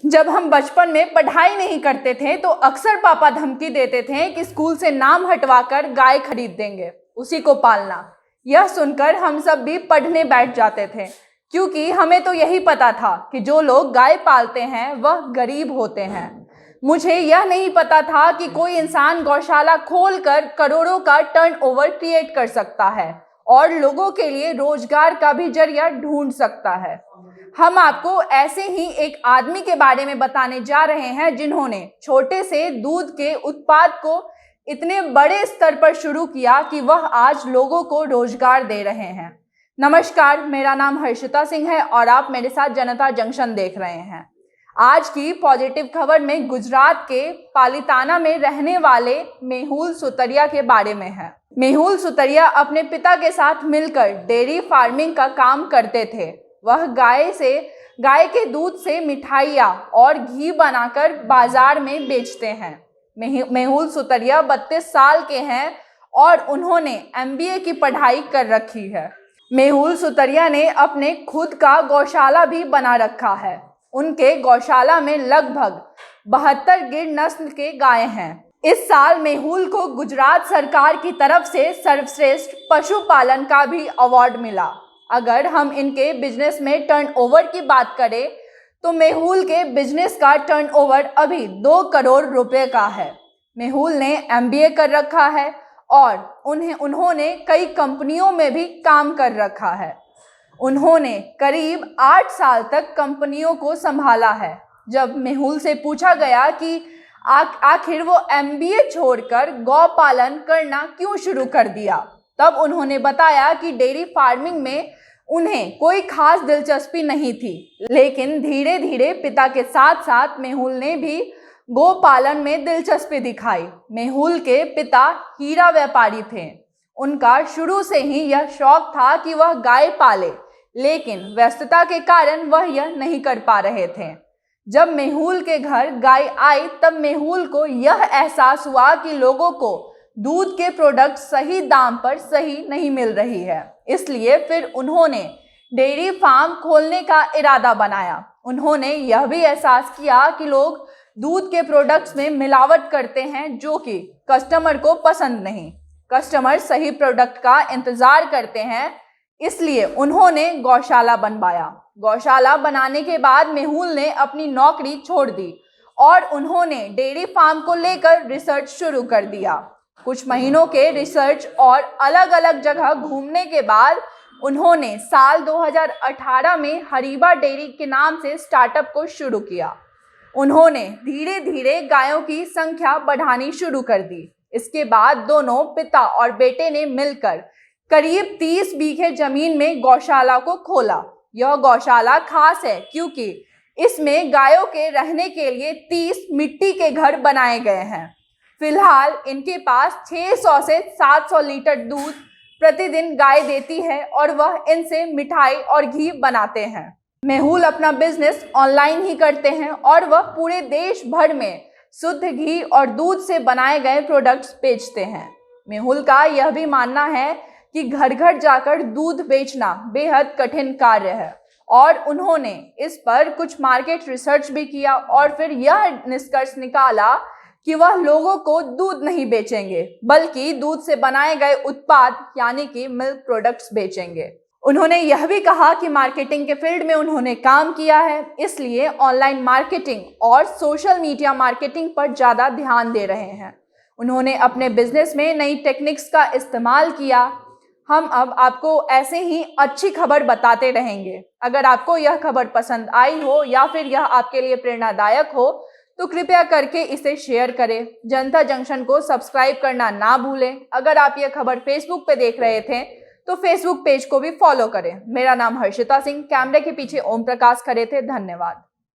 जब हम बचपन में पढ़ाई नहीं करते थे तो अक्सर पापा धमकी देते थे कि स्कूल से नाम हटवाकर गाय खरीद देंगे, उसी को पालना। यह सुनकर हम सब भी पढ़ने बैठ जाते थे, क्योंकि हमें तो यही पता था कि जो लोग गाय पालते हैं वह गरीब होते हैं। मुझे यह नहीं पता था कि कोई इंसान गौशाला खोलकर करोड़ों का टर्नओवर क्रिएट कर सकता है और लोगों के लिए रोजगार का भी जरिया ढूंढ सकता है। हम आपको ऐसे ही एक आदमी के बारे में बताने जा रहे हैं जिन्होंने छोटे से दूध के उत्पाद को इतने बड़े स्तर पर शुरू किया कि वह आज लोगों को रोजगार दे रहे हैं। नमस्कार, मेरा नाम हर्षिता सिंह है और आप मेरे साथ जनता जंक्शन देख रहे हैं। आज की पॉजिटिव खबर में गुजरात के पालिताना में रहने वाले मेहुल सुतरिया के बारे में है। मेहुल सुतरिया अपने पिता के साथ मिलकर डेयरी फार्मिंग का काम करते थे। वह गाय के दूध से मिठाइयाँ और घी बनाकर बाजार में बेचते हैं। मेहुल सुतरिया 32 साल के हैं और उन्होंने MBA की पढ़ाई कर रखी है। मेहुल सुतरिया ने अपने खुद का गौशाला भी बना रखा है। उनके गौशाला में लगभग 72 गिर नस्ल के गाय हैं। इस साल मेहुल को गुजरात सरकार की तरफ से सर्वश्रेष्ठ पशुपालन का भी अवार्ड मिला। अगर हम इनके बिजनेस में टर्नओवर की बात करें तो मेहुल के बिजनेस का टर्नओवर अभी 2 करोड़ रुपए का है। मेहुल ने MBA कर रखा है और उन्होंने कई कंपनियों में भी काम कर रखा है। उन्होंने करीब 8 साल तक कंपनियों को संभाला है। जब मेहुल से पूछा गया कि आखिर वो MBA छोड़कर गौ पालन करना क्यों शुरू कर दिया, तब उन्होंने बताया कि डेयरी फार्मिंग में उन्हें कोई खास दिलचस्पी नहीं थी, लेकिन धीरे धीरे पिता के साथ साथ मेहुल ने भी गौ पालन में दिलचस्पी दिखाई। मेहुल के पिता हीरा व्यापारी थे। उनका शुरू से ही यह शौक था कि वह गाय पाले, लेकिन व्यस्तता के कारण वह यह नहीं कर पा रहे थे। जब मेहुल के घर गाय आई तब मेहुल को यह एहसास हुआ कि लोगों को दूध के प्रोडक्ट सही दाम पर सही नहीं मिल रही है। इसलिए फिर उन्होंने डेयरी फार्म खोलने का इरादा बनाया। उन्होंने यह भी एहसास किया कि लोग दूध के प्रोडक्ट्स में मिलावट करते हैं, जो कि कस्टमर को पसंद नहीं। कस्टमर सही प्रोडक्ट का इंतजार करते हैं, इसलिए उन्होंने गौशाला बनवाया। गौशाला बनाने के बाद मेहुल ने अपनी नौकरी छोड़ दी और उन्होंने डेयरी फार्म को लेकर रिसर्च शुरू कर दिया। कुछ महीनों के रिसर्च और अलग अलग जगह घूमने के बाद उन्होंने साल 2018 में हरीबा डेयरी के नाम से स्टार्टअप को शुरू किया। उन्होंने धीरे धीरे गायों की संख्या बढ़ानी शुरू कर दी। इसके बाद दोनों पिता और बेटे ने मिलकर करीब 30 बीघे जमीन में गौशाला को खोला। यह गौशाला खास है क्योंकि इसमें गायों के रहने के लिए 30 मिट्टी के घर बनाए गए हैं। फिलहाल इनके पास 600 से 700 लीटर दूध प्रतिदिन गाय देती है और वह इनसे मिठाई और घी बनाते हैं। मेहुल अपना बिजनेस ऑनलाइन ही करते हैं और वह पूरे देश भर में शुद्ध घी और दूध से बनाए गए प्रोडक्ट्स बेचते हैं। मेहुल का यह भी मानना है कि घर घर जाकर दूध बेचना बेहद कठिन कार्य है और उन्होंने इस पर कुछ मार्केट रिसर्च भी किया और फिर यह निष्कर्ष निकाला कि वह लोगों को दूध नहीं बेचेंगे, बल्कि दूध से बनाए गए उत्पाद यानी कि मिल्क प्रोडक्ट्स बेचेंगे। उन्होंने यह भी कहा कि मार्केटिंग के फील्ड में उन्होंने काम किया है, इसलिए ऑनलाइन मार्केटिंग और सोशल मीडिया मार्केटिंग पर ज़्यादा ध्यान दे रहे हैं। उन्होंने अपने बिजनेस में नई टेक्निक्स का इस्तेमाल किया। हम अब आपको ऐसे ही अच्छी खबर बताते रहेंगे। अगर आपको यह खबर पसंद आई हो या फिर यह आपके लिए प्रेरणादायक हो तो कृपया करके इसे शेयर करें। जनता जंक्शन को सब्सक्राइब करना ना भूलें। अगर आप यह खबर फेसबुक पे देख रहे थे तो फेसबुक पेज को भी फॉलो करें। मेरा नाम हर्षिता सिंह, कैमरे के पीछे ओम प्रकाश खड़े थे। धन्यवाद।